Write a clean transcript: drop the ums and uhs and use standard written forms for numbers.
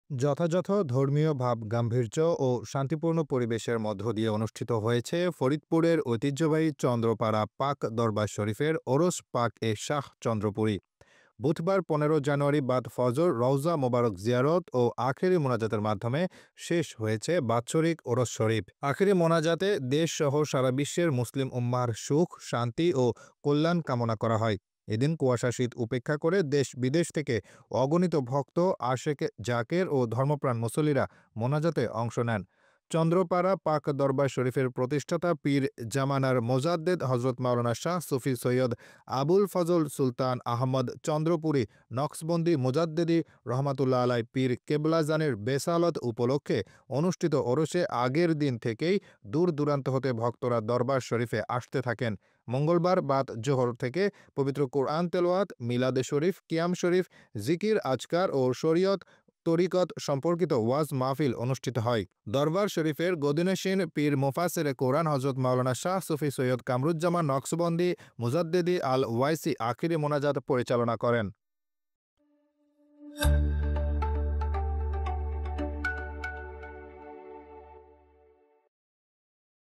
যথাযথ ধর্মীয় ভাব-গাম্ভীর্য ও শান্তিপূর্ণ পরিবেশের মধ্য দিয়ে অনুষ্ঠিত হয়েছে ফরিদপুরের ঐতিহ্যবাহী চন্দ্রপাড়া পাক দরবার শরীফের ওরস পাক-এ শাহ চন্দ্রপুরী। বুধবার ১৫ জানুয়ারি বাদ ফজর রওজা মোবারক জিয়ারত ও আখেরি মোনাজাতের মাধ্যমে শেষ হয়েছে বাৎসরিক ওরস শরীফ। আখেরি মোনাজাতে দেশসহ সারা বিশ্বের মুসলিম উম্মাহর সুখ, শান্তি ও কল্যাণ কামনা করা হয়। এদিন কুয়াশা শীত উপেক্ষা করে দেশ-বিদেশ থেকে অগণিত ভক্ত, আশেক জাকের ও ধর্মপ্রাণ মুসল্লিরা মোনাজাতে অংশ নেন। চন্দ্রপাড়া পাক দরবার শরীফের প্রতিষ্ঠাতা পীর জামানার মোজাদ্দেদ হজরত মাওলানা শাহ সুফি সৈয়দ আবুল ফজল সুলতান আহমদ চন্দ্রপুরী নকশবন্দি মুজাদ্দেদি রহমাতুল্লাহ আলাই পীর কেবলাজানের বেসালত উপলক্ষে অনুষ্ঠিত ওরসে আগের দিন থেকেই দূর দূরান্ত হতে ভক্তরা দরবার শরীফে আসতে থাকেন। মঙ্গলবার বাদ জোহর থেকে পবিত্র কোরআন তেলাওয়াত, মিলাদে শরীফ, কিয়াম শরীফ, জিকির আজকার ও শরীয়ত তরিকত সম্পর্কিত ওয়াজ মাহফিল অনুষ্ঠিত হয়। দরবার শরীফের গদিনশীন পীর মুফাসসিরে কোরআন হযরত মাওলানা শাহ সুফি সৈয়দ কামরুজ্জামান নকশবন্দি মুজাদ্দেদি আল ওয়াইসি আখিরি মোনাজাত পরিচালনা করেন।